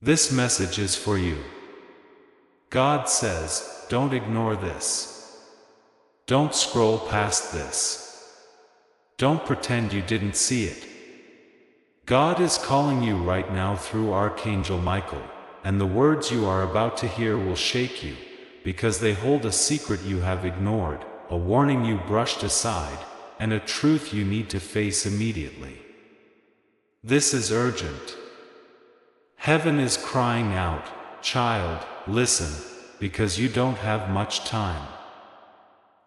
This message is for you. God says, don't ignore this. Don't scroll past this. Don't pretend you didn't see it. God is calling you right now through Archangel Michael, and the words you are about to hear will shake you, because they hold a secret you have ignored, a warning you brushed aside, and a truth you need to face immediately. This is urgent. Heaven is crying out, child, listen, because you don't have much time.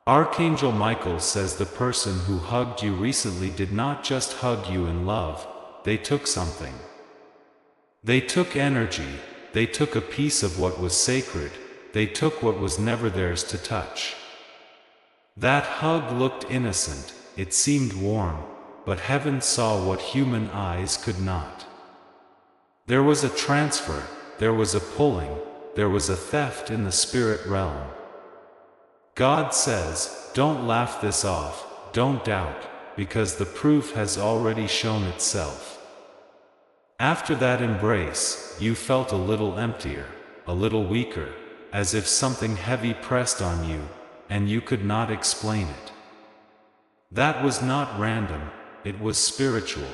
Archangel Michael says the person who hugged you recently did not just hug you in love, they took something. They took energy, they took a piece of what was sacred, they took what was never theirs to touch. That hug looked innocent, it seemed warm, but heaven saw what human eyes could not. There was a transfer, there was a pulling, there was a theft in the spirit realm. God says, don't laugh this off, don't doubt, because the proof has already shown itself. After that embrace, you felt a little emptier, a little weaker, as if something heavy pressed on you, and you could not explain it. That was not random, it was spiritual.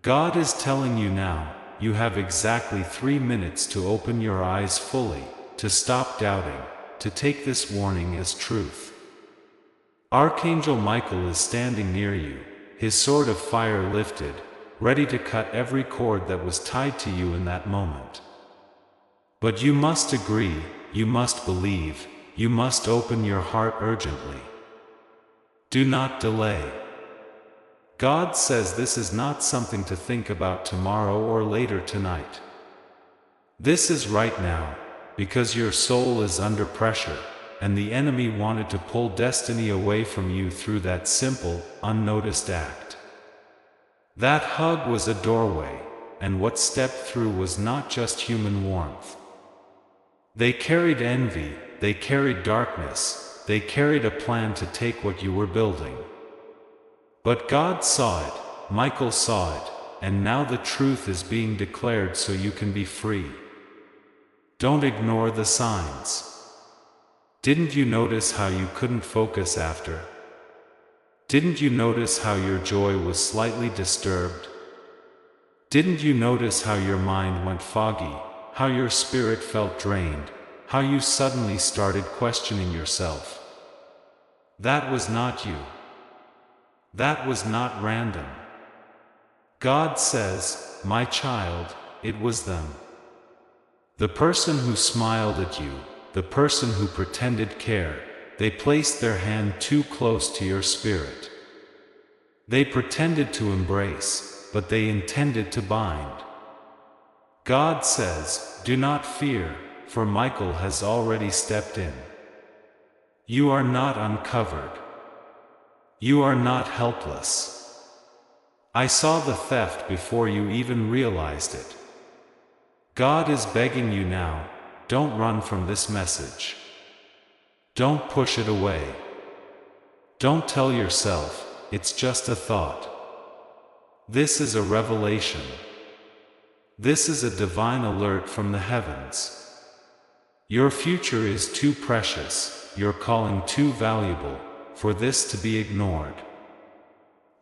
God is telling you now, you have exactly 3 minutes to open your eyes fully, to stop doubting, to take this warning as truth. Archangel Michael is standing near you, his sword of fire lifted, ready to cut every cord that was tied to you in that moment. But you must agree, you must believe, you must open your heart urgently. Do not delay. God says this is not something to think about tomorrow or later tonight. This is right now, because your soul is under pressure, and the enemy wanted to pull destiny away from you through that simple, unnoticed act. That hug was a doorway, and what stepped through was not just human warmth. They carried envy, they carried darkness, they carried a plan to take what you were building. But God saw it, Michael saw it, and now the truth is being declared so you can be free. Don't ignore the signs. Didn't you notice how you couldn't focus after? Didn't you notice how your joy was slightly disturbed? Didn't you notice how your mind went foggy, how your spirit felt drained, how you suddenly started questioning yourself? That was not you. That was not random. God says, my child, it was them. The person who smiled at you, the person who pretended care, they placed their hand too close to your spirit. They pretended to embrace, but they intended to bind. God says, do not fear, for Michael has already stepped in. You are not uncovered. You are not helpless. I saw the theft before you even realized it. God is begging you now, don't run from this message. Don't push it away. Don't tell yourself, it's just a thought. This is a revelation. This is a divine alert from the heavens. Your future is too precious, your calling too valuable, for this to be ignored.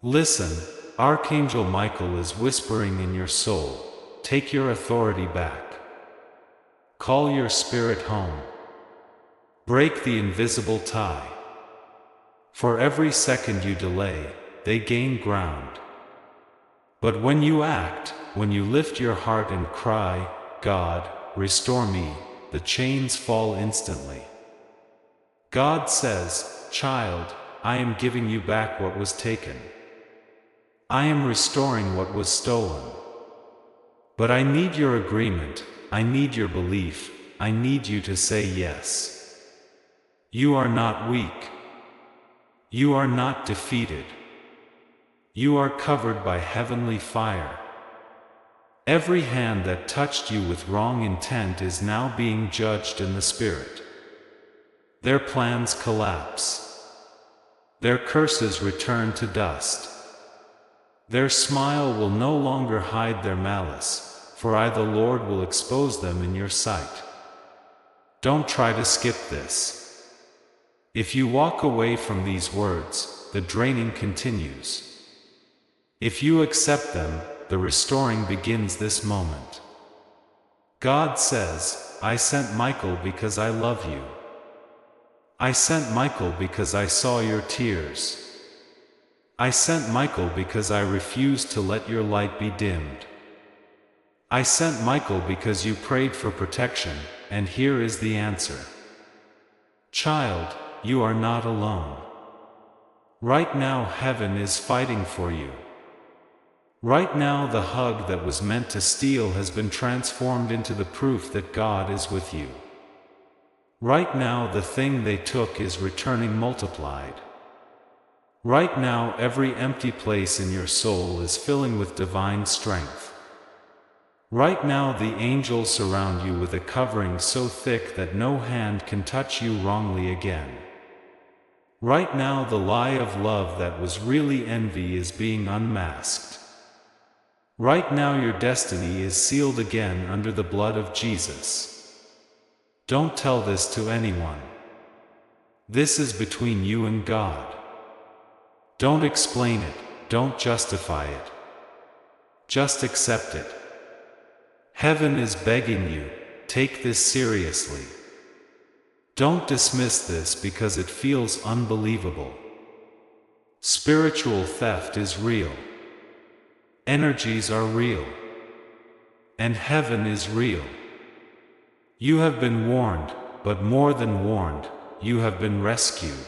Listen, Archangel Michael is whispering in your soul, take your authority back. Call your spirit home. Break the invisible tie. For every second you delay, they gain ground. But when you act, when you lift your heart and cry, God, restore me, the chains fall instantly. God says, child, I am giving you back what was taken. I am restoring what was stolen. But I need your agreement, I need your belief, I need you to say yes. You are not weak. You are not defeated. You are covered by heavenly fire. Every hand that touched you with wrong intent is now being judged in the spirit. Their plans collapse. Their curses return to dust. Their smile will no longer hide their malice, for I the Lord will expose them in your sight. Don't try to skip this. If you walk away from these words, the draining continues. If you accept them, the restoring begins this moment. God says, I sent Micheal because I love you. I sent Micheal because I saw your tears. I sent Micheal because I refused to let your light be dimmed. I sent Micheal because you prayed for protection, and here is the answer. Child, you are not alone. Right now heaven is fighting for you. Right now the hug that was meant to steal has been transformed into the proof that God is with you. Right now the thing they took is returning multiplied. Right now every empty place in your soul is filling with divine strength. Right now the angels surround you with a covering so thick that no hand can touch you wrongly again. Right now the lie of love that was really envy is being unmasked. Right now your destiny is sealed again under the blood of Jesus. Don't tell this to anyone. This is between you and God. Don't explain it, don't justify it. Just accept it. Heaven is begging you, take this seriously. Don't dismiss this because it feels unbelievable. Spiritual theft is real. Energies are real. And heaven is real. You have been warned, but more than warned, you have been rescued.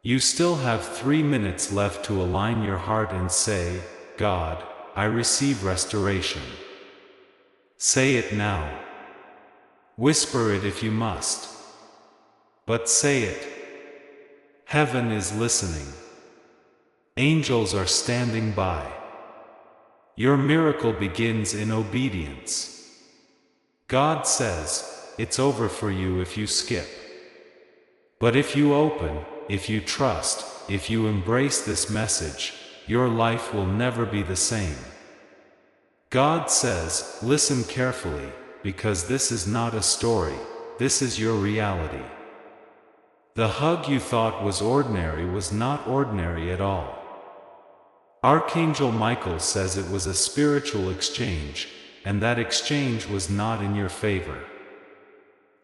You still have 3 minutes left to align your heart and say, God, I receive restoration. Say it now. Whisper it if you must. But say it. Heaven is listening. Angels are standing by. Your miracle begins in obedience. God says, it's over for you if you skip. But if you open, if you trust, if you embrace this message, your life will never be the same. God says, listen carefully, because this is not a story, this is your reality. The hug you thought was ordinary was not ordinary at all. Archangel Micheal says it was a spiritual exchange, and that exchange was not in your favor.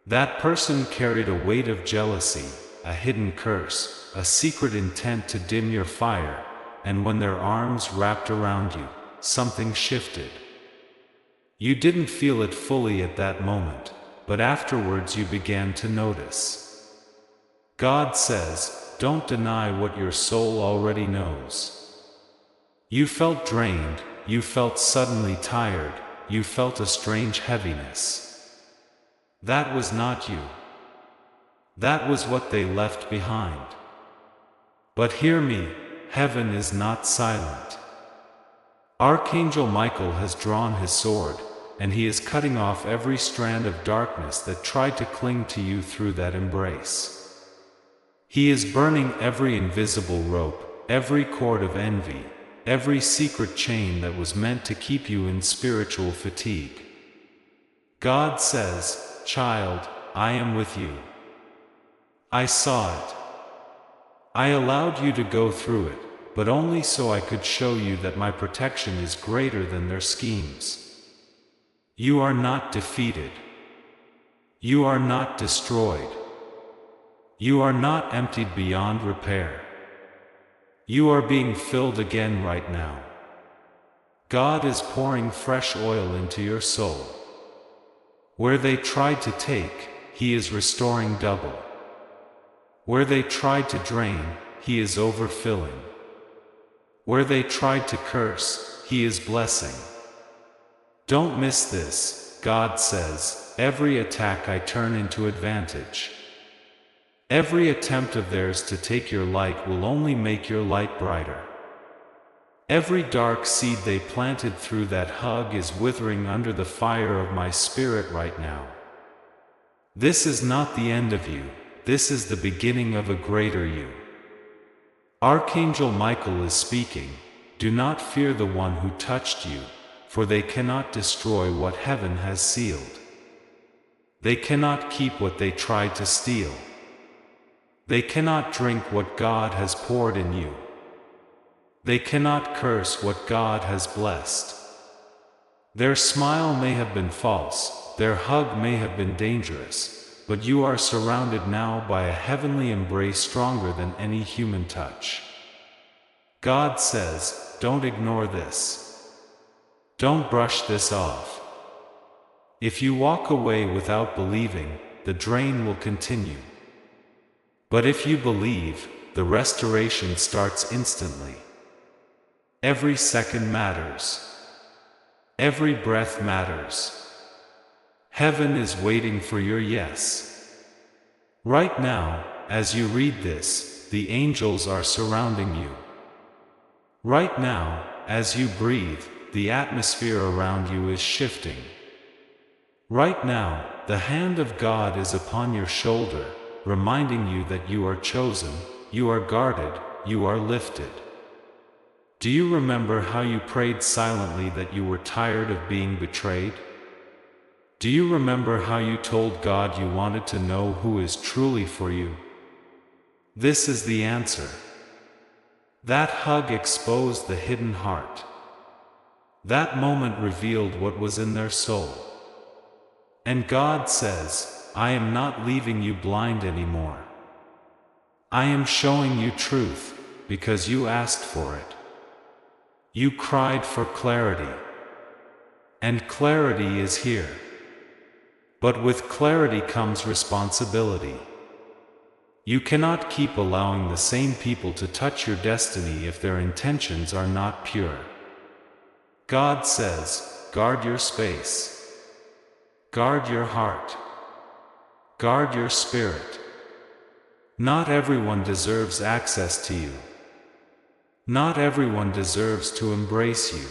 That person carried a weight of jealousy, a hidden curse, a secret intent to dim your fire, and when their arms wrapped around you, something shifted. You didn't feel it fully at that moment, but afterwards you began to notice. God says, don't deny what your soul already knows. You felt drained, you felt suddenly tired, you felt a strange heaviness. That was not you. That was what they left behind. But hear me, heaven is not silent. Archangel Micheal has drawn his sword, and he is cutting off every strand of darkness that tried to cling to you through that embrace. He is burning every invisible rope, every cord of envy, every secret chain that was meant to keep you in spiritual fatigue. God says, child, I am with you. I saw it. I allowed you to go through it, but only so I could show you that my protection is greater than their schemes. You are not defeated. You are not destroyed. You are not emptied beyond repair. You are being filled again right now. God is pouring fresh oil into your soul. Where they tried to take, He is restoring double. Where they tried to drain, He is overfilling. Where they tried to curse, He is blessing. Don't miss this, God says, every attack I turn into advantage. Every attempt of theirs to take your light will only make your light brighter. Every dark seed they planted through that hug is withering under the fire of my spirit right now. This is not the end of you, this is the beginning of a greater you. Archangel Micheal is speaking, do not fear the one who touched you, for they cannot destroy what heaven has sealed. They cannot keep what they tried to steal. They cannot drink what God has poured in you. They cannot curse what God has blessed. Their smile may have been false, their hug may have been dangerous, but you are surrounded now by a heavenly embrace stronger than any human touch. God says, don't ignore this. Don't brush this off. If you walk away without believing, the drain will continue. But if you believe, the restoration starts instantly. Every second matters. Every breath matters. Heaven is waiting for your yes. Right now, as you read this, the angels are surrounding you. Right now, as you breathe, the atmosphere around you is shifting. Right now, the hand of God is upon your shoulder, reminding you that you are chosen, you are guarded, you are lifted. Do you remember how you prayed silently that you were tired of being betrayed? Do you remember how you told God you wanted to know who is truly for you? This is the answer. That hug exposed the hidden heart. That moment revealed what was in their soul. And God says, I am not leaving you blind anymore. I am showing you truth, because you asked for it. You cried for clarity. And clarity is here. But with clarity comes responsibility. You cannot keep allowing the same people to touch your destiny if their intentions are not pure. God says, guard your space. Guard your heart. Guard your spirit. Not everyone deserves access to you. Not everyone deserves to embrace you.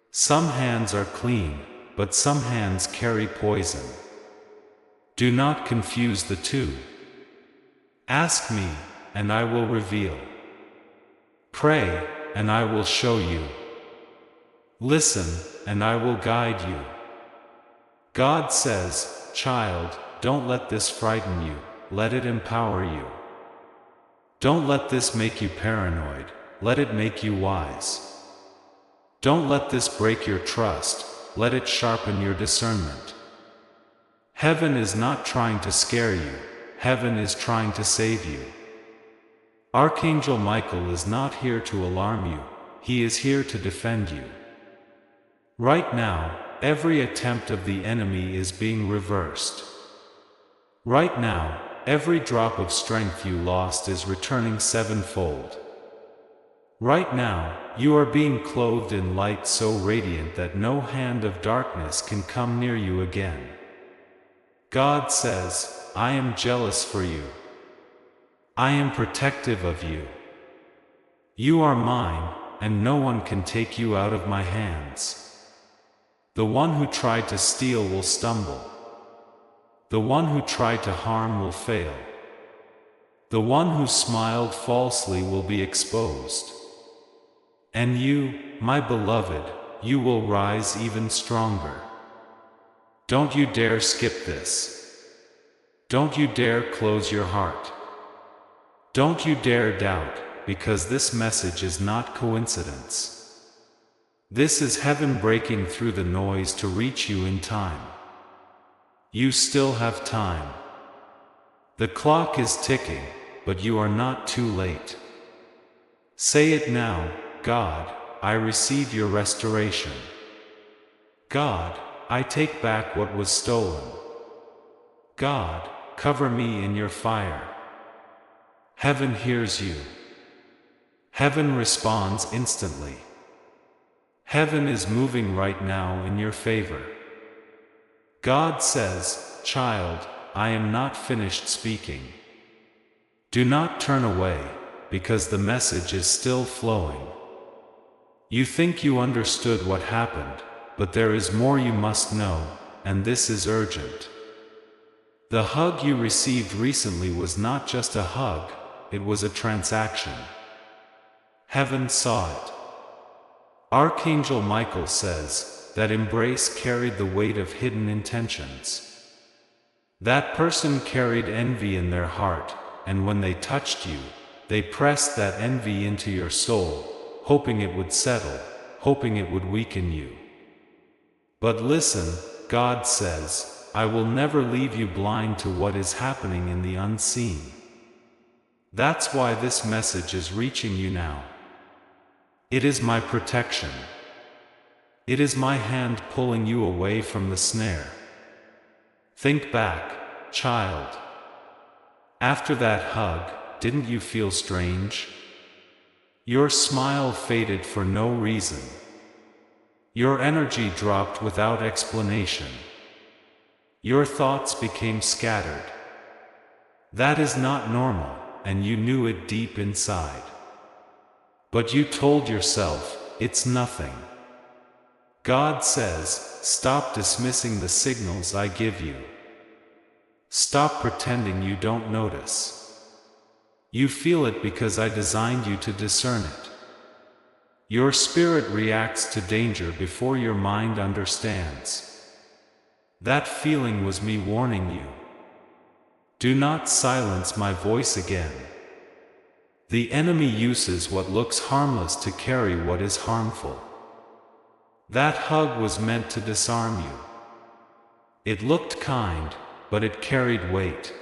Some hands are clean, but some hands carry poison. Do not confuse the two. Ask me, and I will reveal. Pray, and I will show you. Listen, and I will guide you. God says, child, don't let this frighten you, let it empower you. Don't let this make you paranoid, let it make you wise. Don't let this break your trust, let it sharpen your discernment. Heaven is not trying to scare you, heaven is trying to save you. Archangel Micheal is not here to alarm you, he is here to defend you. Right now, every attempt of the enemy is being reversed. Right now, every drop of strength you lost is returning sevenfold. Right now, you are being clothed in light so radiant that no hand of darkness can come near you again. God says, I am jealous for you. I am protective of you. You are mine, and no one can take you out of my hands. The one who tried to steal will stumble. The one who tried to harm will fail. The one who smiled falsely will be exposed. And you, my beloved, you will rise even stronger. Don't you dare skip this. Don't you dare close your heart. Don't you dare doubt, because this message is not coincidence. This is heaven breaking through the noise to reach you in time. You still have time. The clock is ticking, but you are not too late. Say it now, God, I receive your restoration. God, I take back what was stolen. God, cover me in your fire. Heaven hears you. Heaven responds instantly. Heaven is moving right now in your favor. God says, child, I am not finished speaking. Do not turn away, because the message is still flowing. You think you understood what happened, but there is more you must know, and this is urgent. The hug you received recently was not just a hug, it was a transaction. Heaven saw it. Archangel Michael says that embrace carried the weight of hidden intentions. That person carried envy in their heart, and when they touched you, they pressed that envy into your soul, hoping it would settle, hoping it would weaken you. But listen, God says, I will never leave you blind to what is happening in the unseen. That's why this message is reaching you now. It is my protection. It is my hand pulling you away from the snare. Think back, child. After that hug, didn't you feel strange? Your smile faded for no reason. Your energy dropped without explanation. Your thoughts became scattered. That is not normal, and you knew it deep inside. But you told yourself, it's nothing. God says, stop dismissing the signals I give you. Stop pretending you don't notice. You feel it because I designed you to discern it. Your spirit reacts to danger before your mind understands. That feeling was me warning you. Do not silence my voice again. The enemy uses what looks harmless to carry what is harmful. That hug was meant to disarm you. It looked kind, but it carried weight.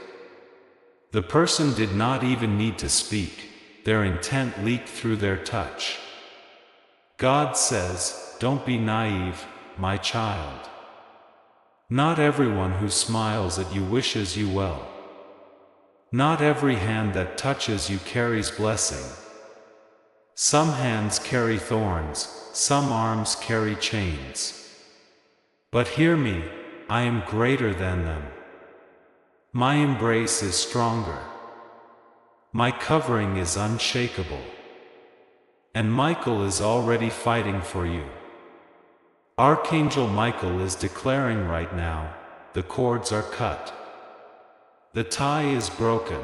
The person did not even need to speak, their intent leaked through their touch. God says, don't be naive, my child. Not everyone who smiles at you wishes you well. Not every hand that touches you carries blessing. Some hands carry thorns, some arms carry chains. But hear me, I am greater than them. My embrace is stronger. My covering is unshakable. And Michael is already fighting for you. Archangel Michael is declaring right now, the cords are cut. The tie is broken.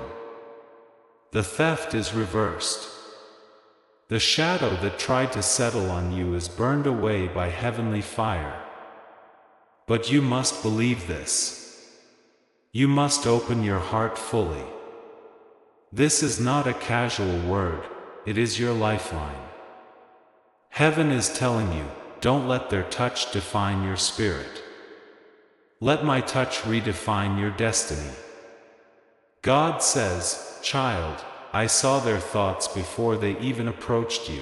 The theft is reversed. The shadow that tried to settle on you is burned away by heavenly fire. But you must believe this. You must open your heart fully. This is not a casual word, it is your lifeline. Heaven is telling you, don't let their touch define your spirit. Let my touch redefine your destiny. God says, child, I saw their thoughts before they even approached you.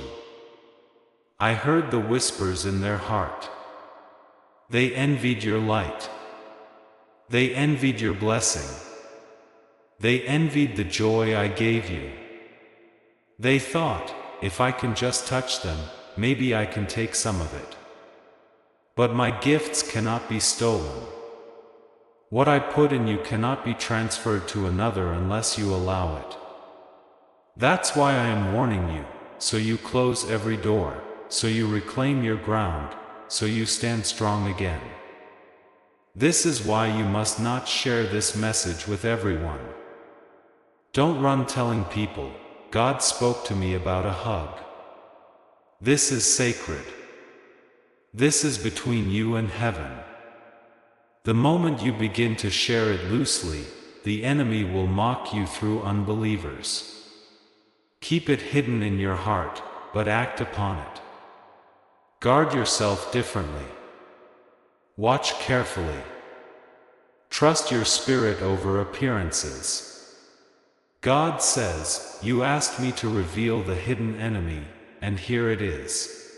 I heard the whispers in their heart. They envied your light. They envied your blessing. They envied the joy I gave you. They thought, if I can just touch them, maybe I can take some of it. But my gifts cannot be stolen. What I put in you cannot be transferred to another unless you allow it. That's why I am warning you, so you close every door, so you reclaim your ground, so you stand strong again. This is why you must not share this message with everyone. Don't run telling people, God spoke to me about a hug. This is sacred. This is between you and heaven. The moment you begin to share it loosely, the enemy will mock you through unbelievers. Keep it hidden in your heart, but act upon it. Guard yourself differently. Watch carefully. Trust your spirit over appearances. God says, you asked me to reveal the hidden enemy, and here it is.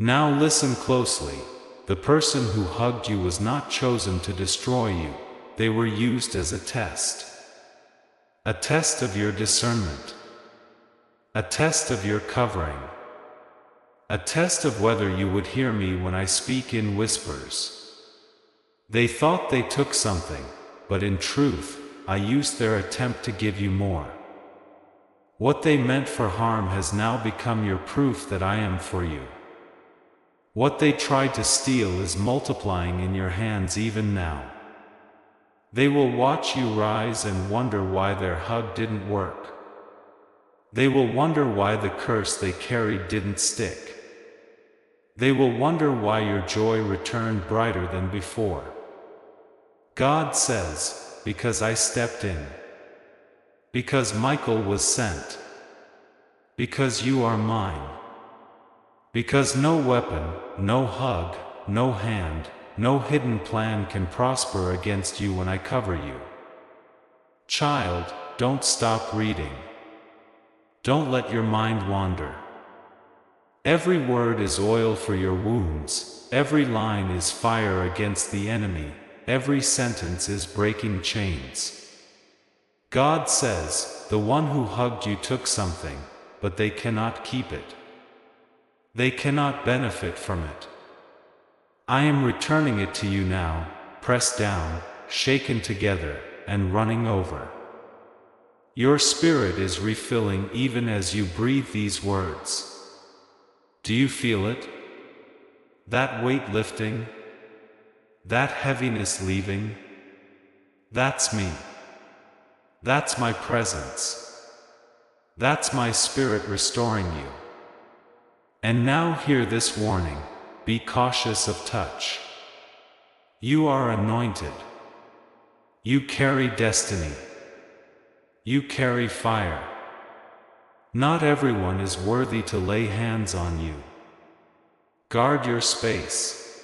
Now listen closely. The person who hugged you was not chosen to destroy you. They were used as a test. A test of your discernment. A test of your covering. A test of whether you would hear me when I speak in whispers. They thought they took something, but in truth, I used their attempt to give you more. What they meant for harm has now become your proof that I am for you. What they tried to steal is multiplying in your hands even now. They will watch you rise and wonder why their hug didn't work. They will wonder why the curse they carried didn't stick. They will wonder why your joy returned brighter than before. God says, because I stepped in. Because Micheal was sent. Because you are mine. Because no weapon, no hug, no hand, no hidden plan can prosper against you when I cover you. Child, don't stop reading. Don't let your mind wander. Every word is oil for your wounds, every line is fire against the enemy, every sentence is breaking chains. God says, the one who hugged you took something, but they cannot keep it. They cannot benefit from it. I am returning it to you now, pressed down, shaken together, and running over. Your spirit is refilling even as you breathe these words. Do you feel it? That weight lifting? That heaviness leaving? That's me. That's my presence. That's my spirit restoring you. And now hear this warning, be cautious of touch. You are anointed. You carry destiny. You carry fire. Not everyone is worthy to lay hands on you. Guard your space.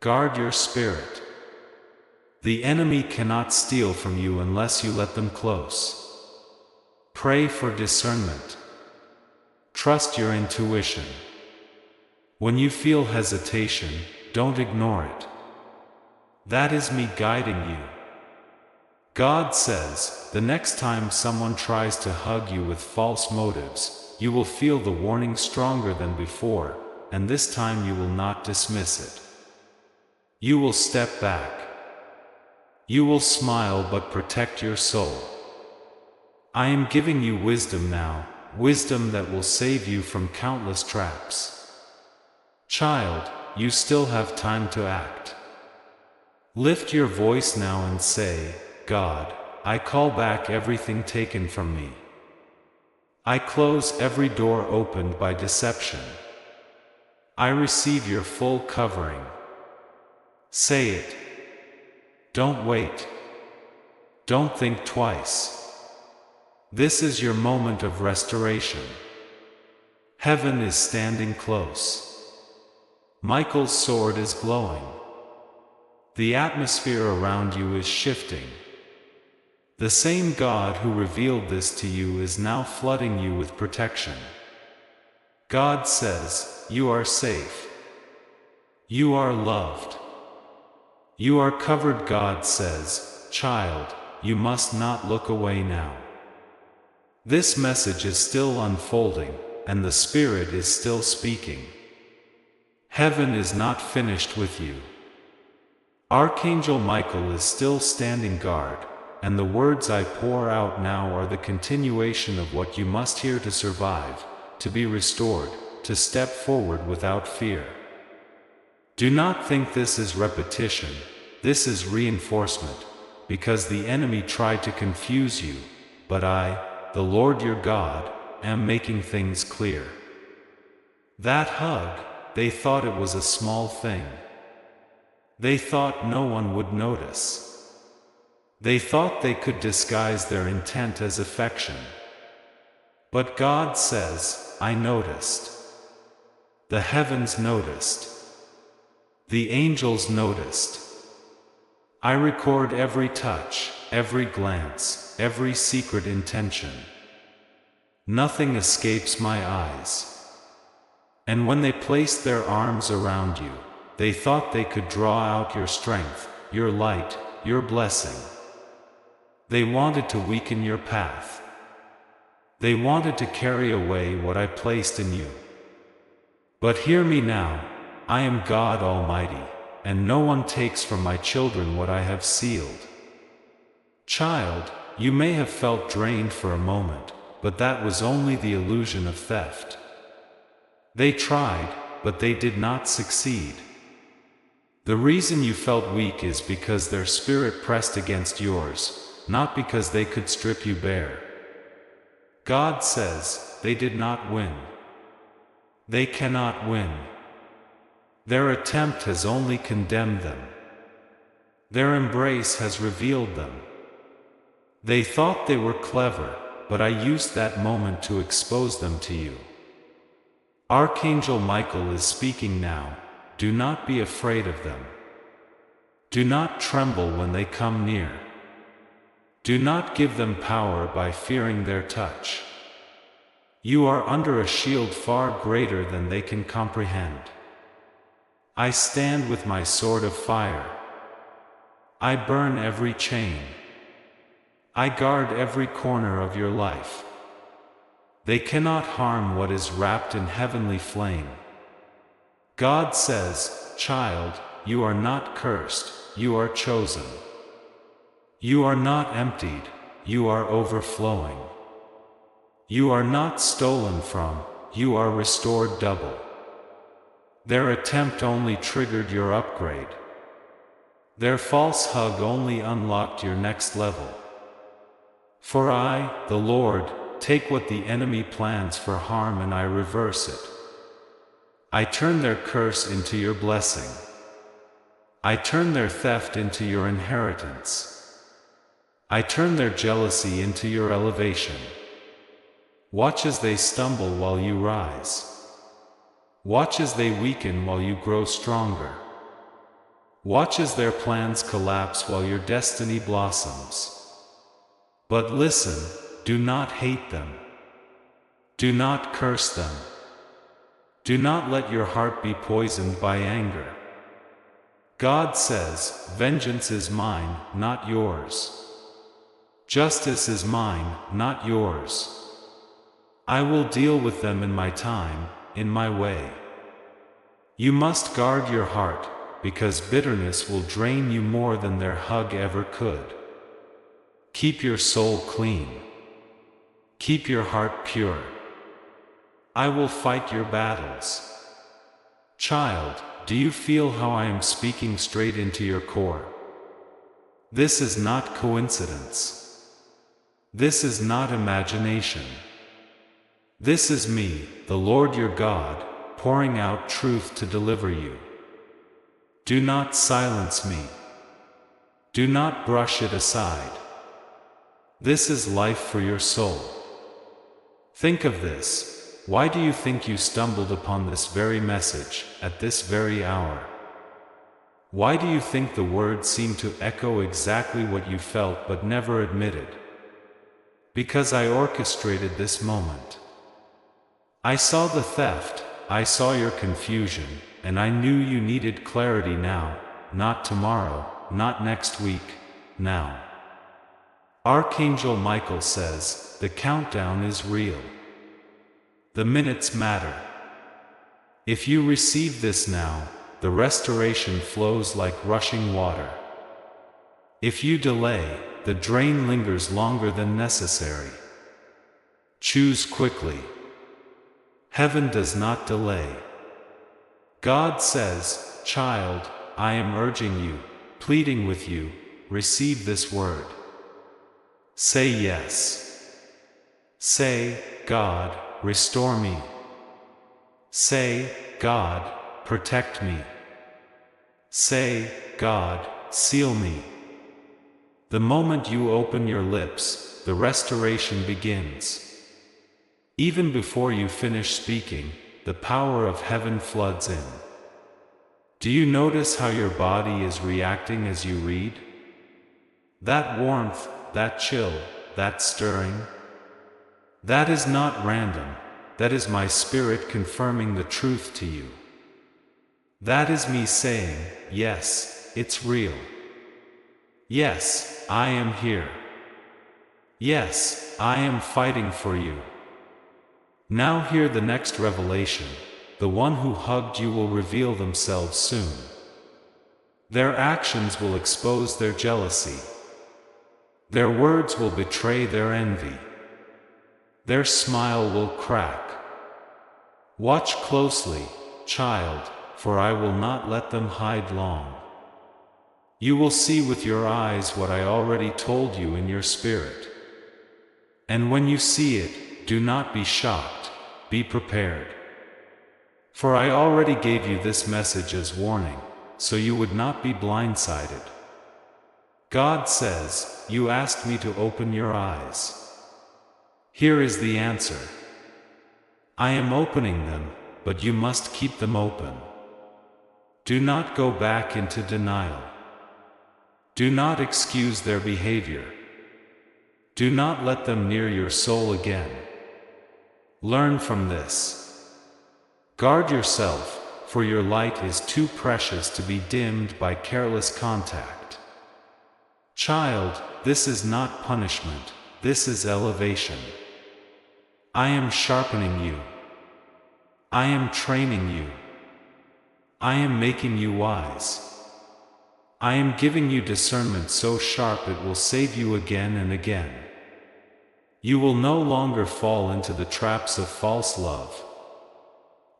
Guard your spirit. The enemy cannot steal from you unless you let them close. Pray for discernment. Trust your intuition. When you feel hesitation, don't ignore it. That is me guiding you. God says, the next time someone tries to hug you with false motives, you will feel the warning stronger than before, and this time you will not dismiss it. You will step back. You will smile but protect your soul. I am giving you wisdom now, wisdom that will save you from countless traps. Child, you still have time to act. Lift your voice now and say, God, I call back everything taken from me. I close every door opened by deception. I receive your full covering. Say it. Don't wait. Don't think twice. This is your moment of restoration. Heaven is standing close. Micheal's sword is glowing. The atmosphere around you is shifting. The same God who revealed this to you is now flooding you with protection. God says, you are safe. You are loved. You are covered. God says, child, you must not look away now. This message is still unfolding, and the Spirit is still speaking. Heaven is not finished with you. Archangel Micheal is still standing guard, and the words I pour out now are the continuation of what you must hear to survive, to be restored, to step forward without fear. Do not think this is repetition, this is reinforcement, because the enemy tried to confuse you, but I, the Lord your God, am making things clear. That hug, they thought it was a small thing. They thought no one would notice. They thought they could disguise their intent as affection. But God says, I noticed. The heavens noticed. The angels noticed. I record every touch, every glance, every secret intention. Nothing escapes my eyes. And when they placed their arms around you, they thought they could draw out your strength, your light, your blessing. They wanted to weaken your path. They wanted to carry away what I placed in you. But hear me now, I am God Almighty, and no one takes from my children what I have sealed. Child, you may have felt drained for a moment, but that was only the illusion of theft. They tried, but they did not succeed. The reason you felt weak is because their spirit pressed against yours, not because they could strip you bare. God says, they did not win. They cannot win. Their attempt has only condemned them. Their embrace has revealed them. They thought they were clever, but I used that moment to expose them to you. Archangel Michael is speaking now. Do not be afraid of them. Do not tremble when they come near. Do not give them power by fearing their touch. You are under a shield far greater than they can comprehend. I stand with my sword of fire. I burn every chain. I guard every corner of your life. They cannot harm what is wrapped in heavenly flame. God says, child, you are not cursed, you are chosen. You are not emptied, you are overflowing. You are not stolen from, you are restored double. Their attempt only triggered your upgrade. Their false hug only unlocked your next level. For I, the Lord, take what the enemy plans for harm and I reverse it. I turn their curse into your blessing. I turn their theft into your inheritance. I turn their jealousy into your elevation. Watch as they stumble while you rise. Watch as they weaken while you grow stronger. Watch as their plans collapse while your destiny blossoms. But listen, do not hate them. Do not curse them. Do not let your heart be poisoned by anger. God says, vengeance is mine, not yours. Justice is mine, not yours. I will deal with them in my time, in my way. You must guard your heart, because bitterness will drain you more than their hug ever could. Keep your soul clean. Keep your heart pure. I will fight your battles. Child, do you feel how I am speaking straight into your core? This is not coincidence. This is not imagination. This is me, the Lord your God, pouring out truth to deliver you. Do not silence me. Do not brush it aside. This is life for your soul. Think of this. Why do you think you stumbled upon this very message, at this very hour? Why do you think the words seem to echo exactly what you felt but never admitted? Because I orchestrated this moment. I saw the theft, I saw your confusion, and I knew you needed clarity now, not tomorrow, not next week, now. Archangel Michael says, the countdown is real. The minutes matter. If you receive this now, the restoration flows like rushing water. If you delay, the drain lingers longer than necessary. Choose quickly. Heaven does not delay. God says, child, I am urging you, pleading with you, receive this word. Say yes. Say, God, restore me. Say, God, protect me. Say, God, seal me. The moment you open your lips, the restoration begins. Even before you finish speaking, the power of heaven floods in. Do you notice how your body is reacting as you read? That warmth, that chill, that stirring? That is not random, that is my spirit confirming the truth to you. That is me saying, yes, it's real. Yes, I am here. Yes, I am fighting for you. Now hear the next revelation. The one who hugged you will reveal themselves soon. Their actions will expose their jealousy. Their words will betray their envy. Their smile will crack. Watch closely, child, for I will not let them hide long. You will see with your eyes what I already told you in your spirit. And when you see it, do not be shocked, be prepared. For I already gave you this message as warning, so you would not be blindsided. God says, you asked me to open your eyes. Here is the answer. I am opening them, but you must keep them open. Do not go back into denial. Do not excuse their behavior. Do not let them near your soul again. Learn from this. Guard yourself, for your light is too precious to be dimmed by careless contact. Child, this is not punishment, this is elevation. I am sharpening you. I am training you. I am making you wise. I am giving you discernment so sharp it will save you again and again. You will no longer fall into the traps of false love.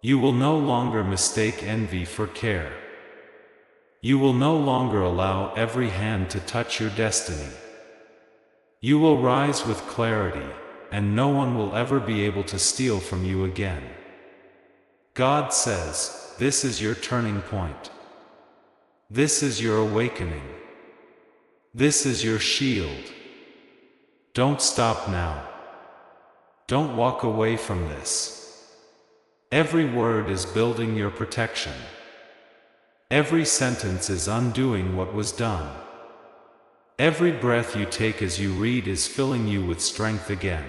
You will no longer mistake envy for care. You will no longer allow every hand to touch your destiny. You will rise with clarity, and no one will ever be able to steal from you again. God says, this is your turning point. This is your awakening. This is your shield. Don't stop now. Don't walk away from this. Every word is building your protection. Every sentence is undoing what was done. Every breath you take as you read is filling you with strength again.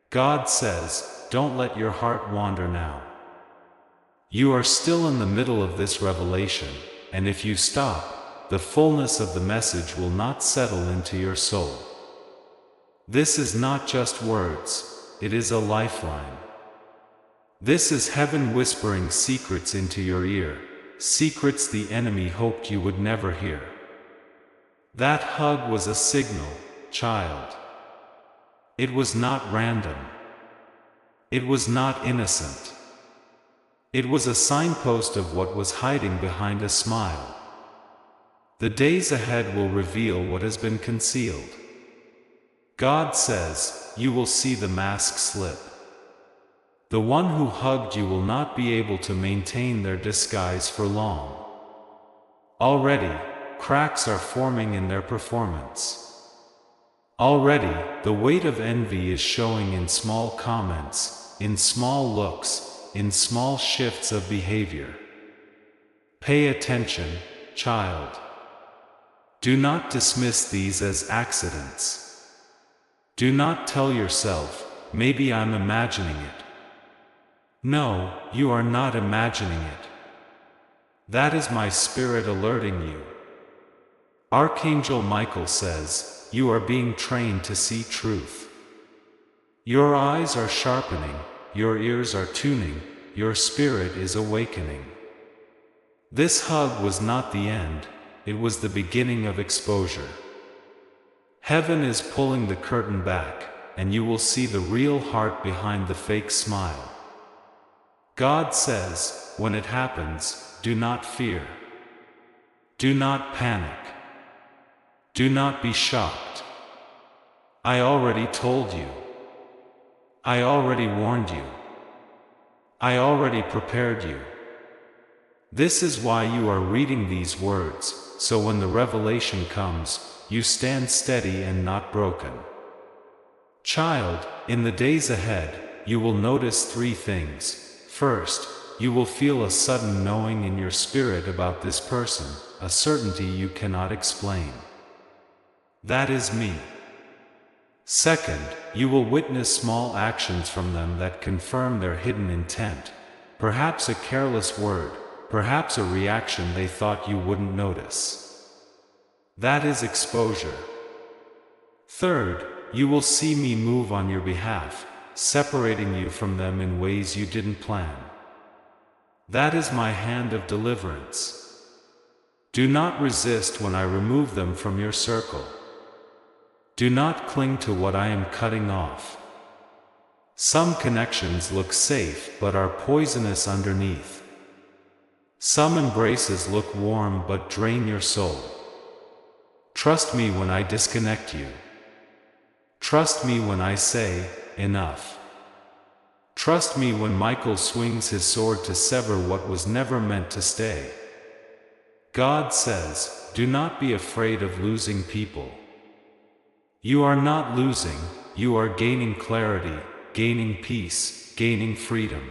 God says, don't let your heart wander now. You are still in the middle of this revelation, and if you stop, the fullness of the message will not settle into your soul. This is not just words, it is a lifeline. This is heaven whispering secrets into your ear, secrets the enemy hoped you would never hear. That hug was a signal, child. It was not random. It was not innocent. It was a signpost of what was hiding behind a smile. The days ahead will reveal what has been concealed. God says, you will see the mask slip. The one who hugged you will not be able to maintain their disguise for long. Already, cracks are forming in their performance. Already, the weight of envy is showing in small comments, in small looks, in small shifts of behavior. Pay attention, child. Do not dismiss these as accidents. Do not tell yourself, maybe I'm imagining it. No, you are not imagining it. That is my spirit alerting you. Archangel Micheal says, you are being trained to see truth. Your eyes are sharpening, your ears are tuning, your spirit is awakening. This hug was not the end, it was the beginning of exposure. Heaven is pulling the curtain back, and you will see the real heart behind the fake smile. God says, when it happens, do not fear. Do not panic. Do not be shocked. I already told you. I already warned you. I already prepared you. This is why you are reading these words, so when the revelation comes, you stand steady and not broken. Child, in the days ahead, you will notice three things. First, you will feel a sudden knowing in your spirit about this person, a certainty you cannot explain. That is me. Second, you will witness small actions from them that confirm their hidden intent. Perhaps a careless word, perhaps a reaction they thought you wouldn't notice. That is exposure. Third, you will see me move on your behalf, separating you from them in ways you didn't plan. That is my hand of deliverance. Do not resist when I remove them from your circle. Do not cling to what I am cutting off. Some connections look safe but are poisonous underneath. Some embraces look warm but drain your soul. Trust me when I disconnect you. Trust me when I say, enough. Trust me when Micheal swings his sword to sever what was never meant to stay. God says, do not be afraid of losing people. You are not losing, you are gaining clarity, gaining peace, gaining freedom.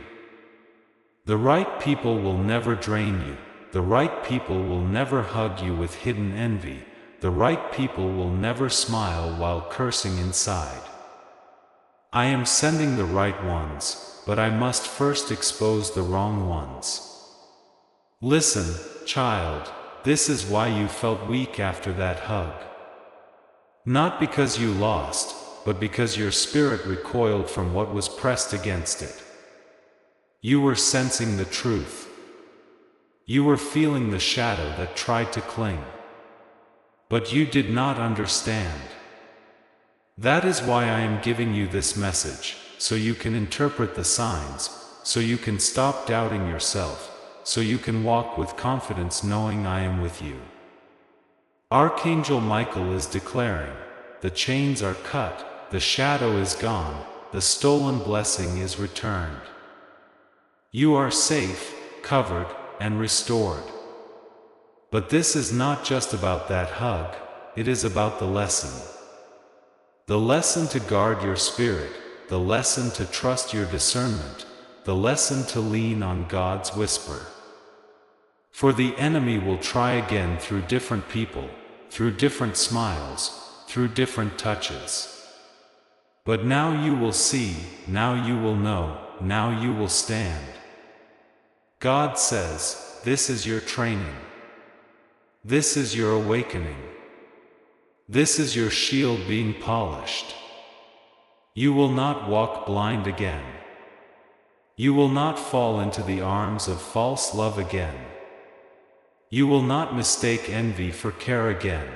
The right people will never drain you. The right people will never hug you with hidden envy. The right people will never smile while cursing inside. I am sending the right ones, but I must first expose the wrong ones. Listen, child, this is why you felt weak after that hug. Not because you lost, but because your spirit recoiled from what was pressed against it. You were sensing the truth. You were feeling the shadow that tried to cling. But you did not understand. That is why I am giving you this message, so you can interpret the signs, so you can stop doubting yourself, so you can walk with confidence knowing I am with you. Archangel Micheal is declaring, the chains are cut, the shadow is gone, the stolen blessing is returned. You are safe, covered, and restored. But this is not just about that hug, it is about the lesson. The lesson to guard your spirit, the lesson to trust your discernment, the lesson to lean on God's whisper. For the enemy will try again through different people, through different smiles, through different touches. But now you will see, now you will know, now you will stand. God says, this is your training. This is your awakening. This is your shield being polished. You will not walk blind again. You will not fall into the arms of false love again. You will not mistake envy for care again.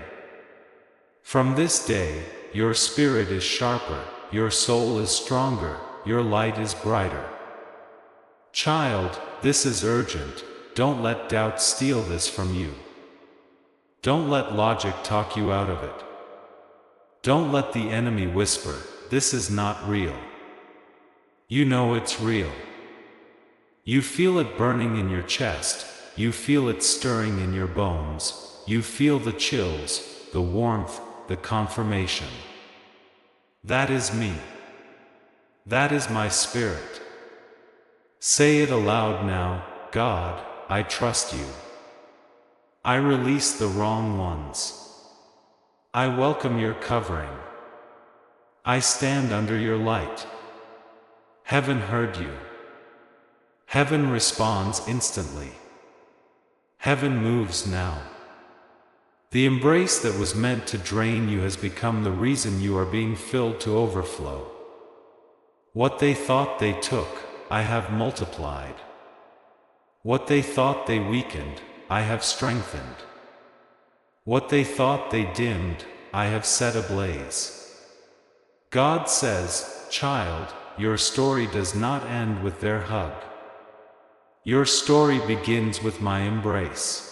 From this day, your spirit is sharper, your soul is stronger, your light is brighter. Child, this is urgent. Don't let doubt steal this from you. Don't let logic talk you out of it. Don't let the enemy whisper, this is not real. You know it's real. You feel it burning in your chest, you feel it stirring in your bones, you feel the chills, the warmth, the confirmation. That is me. That is my spirit. Say it aloud now, God, I trust you. I release the wrong ones. I welcome your covering. I stand under your light. Heaven heard you. Heaven responds instantly. Heaven moves now. The embrace that was meant to drain you has become the reason you are being filled to overflow. What they thought they took, I have multiplied. What they thought they weakened, I have strengthened. What they thought they dimmed, I have set ablaze. God says, child, your story does not end with their hug. Your story begins with my embrace.